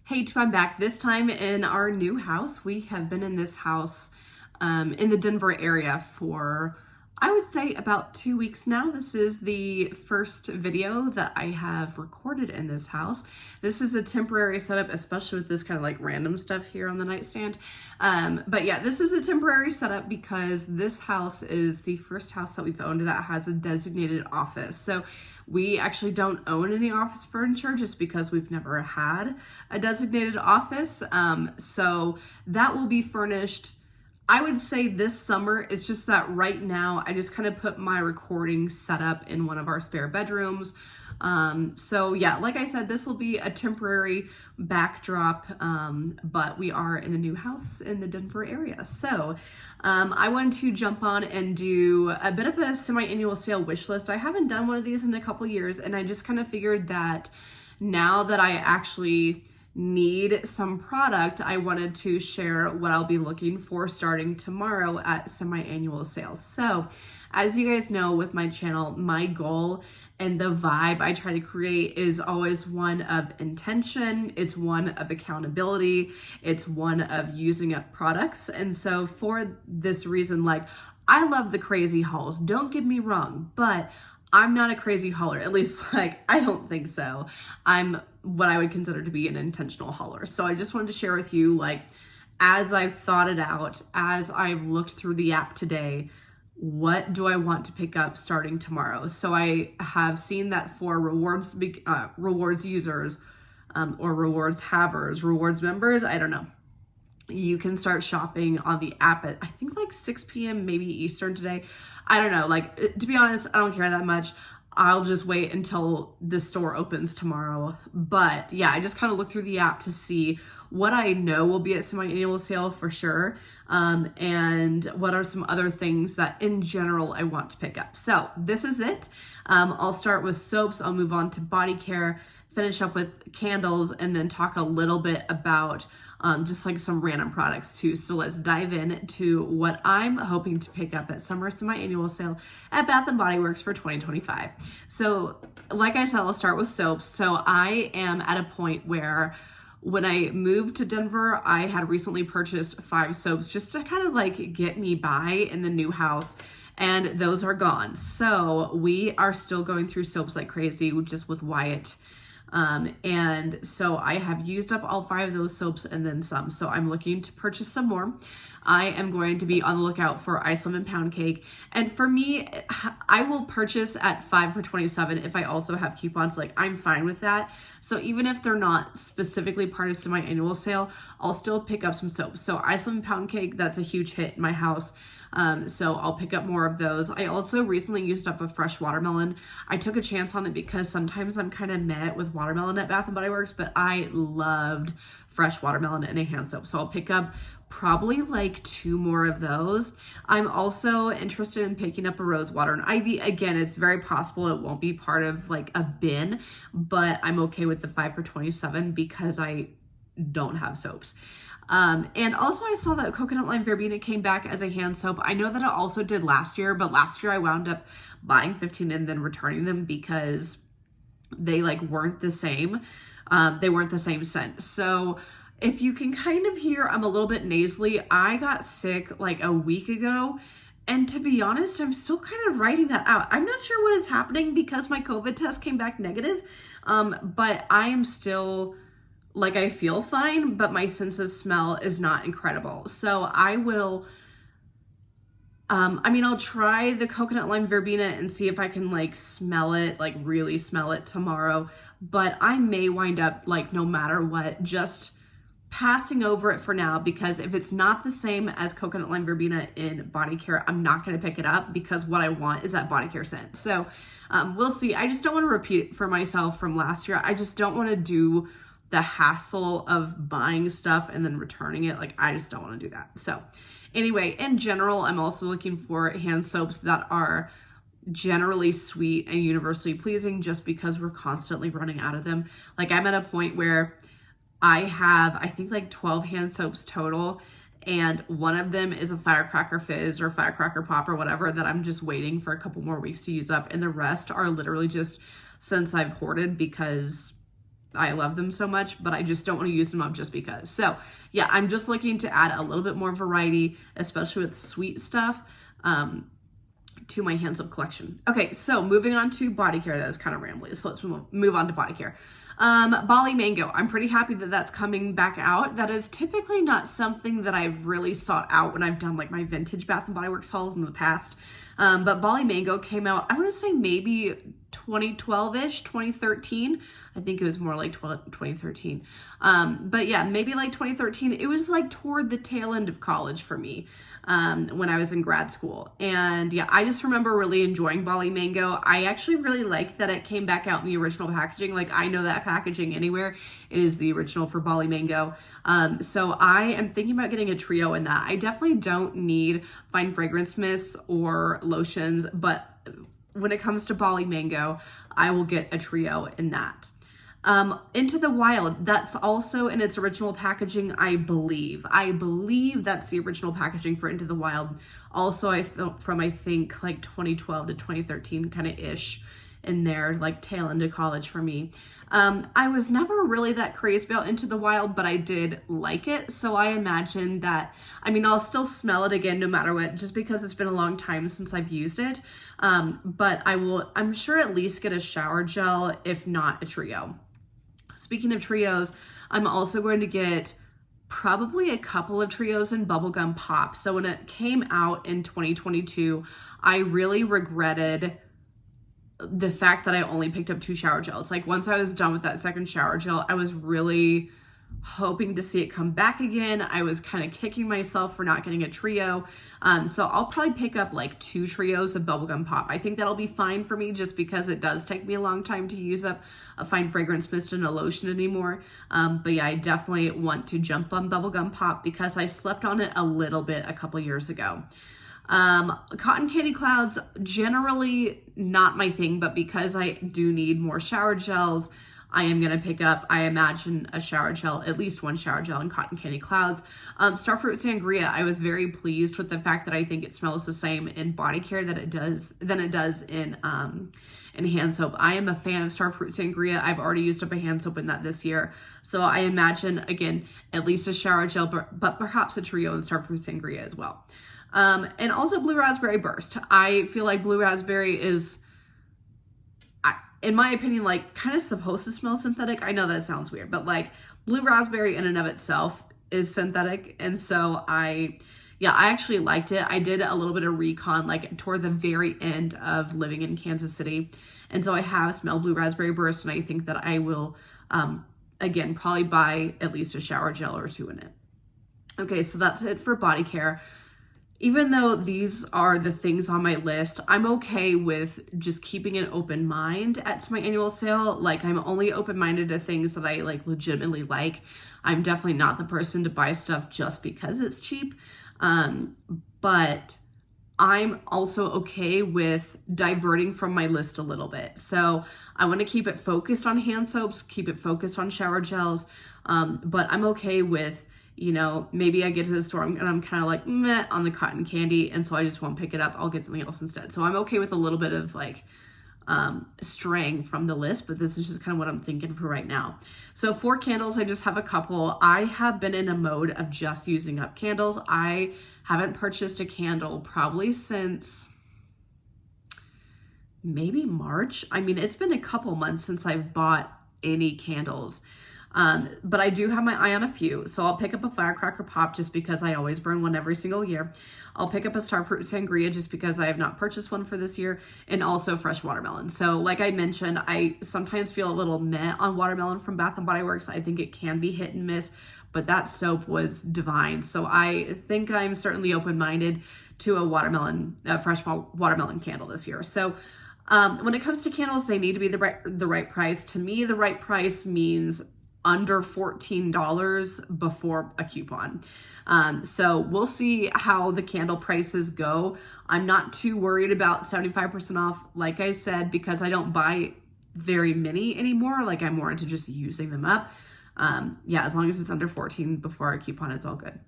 Hey, I'm back. This time in our new house. We have been in this house in the Denver area for, I would say, about 2 weeks now. This is the first video that I have recorded in this house. This is a temporary setup, especially with this kind of like random stuff here on the nightstand. But yeah, this is a temporary setup because this house is the first house that we've owned that has a designated office. So we actually don't own any office furniture just because we've never had a designated office. So that will be furnished, I would say, this summer. It's just that right now I just kind of put my recording setup in one of our spare bedrooms. So yeah, like I said, this will be a temporary backdrop, but we are in the new house in the Denver area. So I wanted to jump on and do a bit of a semi-annual sale wish list. I haven't done one of these in a couple years, and I just kind of figured that now that I actually need some product, I wanted to share what I'll be looking for starting tomorrow at semi-annual sales. So as you guys know, with my channel, my goal and the vibe I try to create is always one of intention. It's one of accountability. It's one of using up products. And so for this reason, like, I love the crazy hauls, don't get me wrong, but I'm not a crazy hauler, at least like I don't think so. I'm what I would consider to be an intentional hauler. So I just wanted to share with you, like, as I've thought it out, as I've looked through the app today, what do I want to pick up starting tomorrow? So I have seen that for rewards users, or rewards havers, rewards members, I don't know, you can start shopping on the app at, I think, like 6 p.m. maybe Eastern today. I don't know. Like, to be honest, I don't care that much. I'll just wait until the store opens tomorrow. But yeah, I just kind of looked through the app to see what I know will be at semi-annual sale for sure. And what are some other things that in general I want to pick up. So this is it. I'll start with soaps. I'll move on to body care, finish up with candles, and then talk a little bit about just like some random products too. So let's dive in to what I'm hoping to pick up at summer semi-annual sale at Bath & Body Works for 2025. So like I said, I'll start with soaps. So I am at a point where when I moved to Denver, I had recently purchased 5 soaps just to kind of like get me by in the new house. And those are gone. So we are still going through soaps like crazy, just with Wyatt. And so I have used up all 5 of those soaps and then some. So I'm looking to purchase some more. I am going to be on the lookout for Ice Lemon Pound Cake. And for me, I will purchase at 5 for $27 if I also have coupons. Like, I'm fine with that. So even if they're not specifically part of semi-annual sale, I'll still pick up some soaps. So Ice Lemon Pound Cake, that's a huge hit in my house. So I'll pick up more of those. I also recently used up a fresh watermelon. I took a chance on it because sometimes I'm kind of meh with watermelon at Bath & Body Works, but I loved fresh watermelon in a hand soap. So I'll pick up probably like 2 more of those. I'm also interested in picking up a rose water and ivy. Again, it's very possible it won't be part of like a bin, but I'm okay with the 5 for $27 because I don't have soaps. And also I saw that coconut lime verbena came back as a hand soap. I know that it also did last year, but last year I wound up buying 15 and then returning them because they like weren't the same. They weren't the same scent. So if you can kind of hear, I'm a little bit nasally. I got sick like a week ago. And to be honest, I'm still kind of writing that out. I'm not sure what is happening because my COVID test came back negative. But I am still, like, I feel fine, but my sense of smell is not incredible. So I will, I'll try the coconut lime verbena and see if I can like smell it, like really smell it tomorrow. But I may wind up, like, no matter what, just passing over it for now, because if it's not the same as coconut lime verbena in body care, I'm not going to pick it up because what I want is that body care scent. So we'll see. I just don't want to repeat it for myself from last year. I just don't want to do the hassle of buying stuff and then returning it. Like, I just don't want to do that. So anyway, in general, I'm also looking for hand soaps that are generally sweet and universally pleasing, just because we're constantly running out of them. Like, I'm at a point where I have, I think, like 12 hand soaps total, and one of them is a Firecracker Fizz or Firecracker Pop or whatever that I'm just waiting for a couple more weeks to use up, and the rest are literally just scents I've hoarded because I love them so much, but I just don't want to use them up just because. So yeah, I'm just looking to add a little bit more variety, especially with sweet stuff, to my hand soap collection. Okay, so moving on to body care. That was kind of rambly, so let's move on to body care. Bali Mango. I'm pretty happy that that's coming back out. That is typically not something that I've really sought out when I've done like my vintage Bath and Body Works hauls in the past. But Bali Mango came out, I want to say maybe 2012-ish, 2013. I think it was more like 2013. But yeah, maybe like 2013. It was like toward the tail end of college for me, when I was in grad school. And yeah, I just remember really enjoying Bali Mango. I actually really liked that it came back out in the original packaging. Like, I know that packaging anywhere. It is the original for Bali Mango. So I am thinking about getting a trio in that. I definitely don't need fine fragrance mists or lotions, but when it comes to Bali Mango, I will get a trio in that. Into the Wild, that's also in its original packaging, I believe. I believe that's the original packaging for Into the Wild. Also, I think like 2012 to 2013 kind of ish in there, like tail end of college for me. I was never really that crazy about Into the Wild, but I did like it. So I imagine that, I mean, I'll still smell it again no matter what, just because it's been a long time since I've used it. But I'm sure at least get a shower gel, if not a trio. Speaking of trios, I'm also going to get probably a couple of trios in bubblegum pop. So when it came out in 2022, I really regretted the fact that I only picked up 2 shower gels. Like, once I was done with that second shower gel, I was really hoping to see it come back again. I was kind of kicking myself for not getting a trio. So I'll probably pick up like 2 trios of bubblegum pop. I think that'll be fine for me, just because it does take me a long time to use up a fine fragrance mist and a lotion anymore. But yeah, I definitely want to jump on bubblegum pop because I slept on it a little bit a couple years ago. Cotton candy clouds, generally not my thing, but because I do need more shower gels, I am going to pick up, I imagine, a shower gel, at least 1 shower gel in Cotton Candy Clouds. Starfruit Sangria, I was very pleased with the fact that I think it smells the same in body care than it does in hand soap. I am a fan of Starfruit Sangria. I've already used up a hand soap in that this year. So I imagine, again, at least a shower gel, but perhaps a trio in Starfruit Sangria as well. And also Blue Raspberry Burst. I feel like Blue Raspberry is, in my opinion, like kind of supposed to smell synthetic. I know that sounds weird, but like Blue Raspberry in and of itself is synthetic. And so I actually liked it. I did a little bit of recon like toward the very end of living in Kansas City. And so I have smelled Blue Raspberry Burst, and I think that I will, again, probably buy at least a shower gel or 2 in it. Okay, so that's it for body care. Even though these are the things on my list, I'm okay with just keeping an open mind at my annual sale. Like, I'm only open-minded to things that I like legitimately like. I'm definitely not the person to buy stuff just because it's cheap. But I'm also okay with diverting from my list a little bit. So I want to keep it focused on hand soaps, keep it focused on shower gels. But I'm okay with, you know, maybe I get to the store and I'm kind of like meh on the cotton candy, and so I just won't pick it up. I'll get something else instead. So I'm okay with a little bit of like straying from the list, but this is just kind of what I'm thinking for right now. So for candles, I just have a couple. I have been in a mode of just using up candles. I haven't purchased a candle probably since maybe March. I mean, it's been a couple months since I've bought any candles. But I do have my eye on a few. So I'll pick up a Firecracker Pop just because I always burn one every single year. I'll pick up a Starfruit Sangria just because I have not purchased one for this year, and also fresh watermelon. So like I mentioned, I sometimes feel a little meh on watermelon from Bath and Body Works. I think it can be hit and miss, but that soap was divine. So I think I'm certainly open-minded to a fresh watermelon candle this year. So when it comes to candles, they need to be the right price. To me, the right price means under $14 before a coupon. So we'll see how the candle prices go. I'm not too worried about 75% off, like I said, because I don't buy very many anymore. Like, I'm more into just using them up. Yeah, as long as it's under 14 before a coupon, it's all good.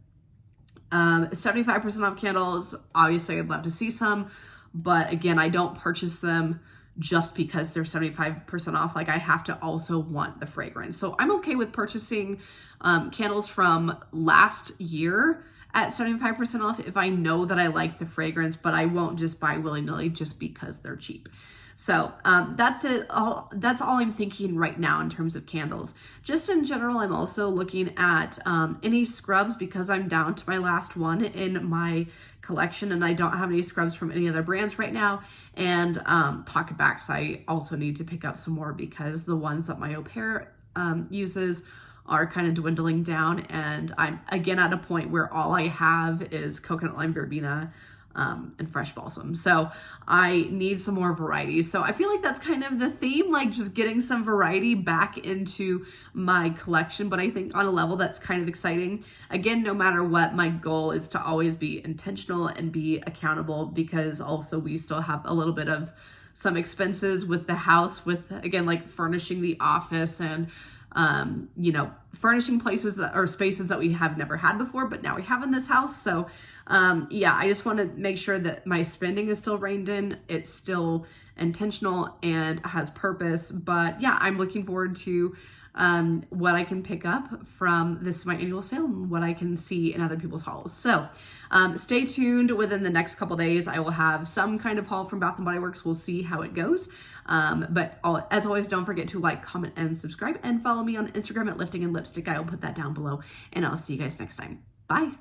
75% off candles, obviously I'd love to see some, but again, I don't purchase them just because they're 75% off. Like I have to also want the fragrance. So I'm okay with purchasing candles from last year at 75% off if I know that I like the fragrance, but I won't just buy willy-nilly just because they're cheap. So that's it. That's all I'm thinking right now in terms of candles. Just in general, I'm also looking at any scrubs because I'm down to my last one in my collection and I don't have any scrubs from any other brands right now. And pocket backs, I also need to pick up some more because the ones that my au pair uses are kind of dwindling down, and I'm again at a point where all I have is coconut lime verbena and fresh balsam. So I need some more variety. So I feel like that's kind of the theme, like just getting some variety back into my collection. But I think on a level that's kind of exciting. Again, no matter what, my goal is to always be intentional and be accountable, because also we still have a little bit of some expenses with the house, with again, like furnishing the office and you know, furnishing places that are spaces that we have never had before, but now we have in this house. So yeah, I just want to make sure that my spending is still reined in. It's still intentional and has purpose. But yeah, I'm looking forward to what I can pick up from this my annual sale and what I can see in other people's hauls. So stay tuned. Within the next couple days, I will have some kind of haul from Bath & Body Works. We'll see how it goes. But as always, don't forget to like, comment, and subscribe, and follow me on Instagram at Lifting and Lipstick. I will put that down below, and I'll see you guys next time. Bye.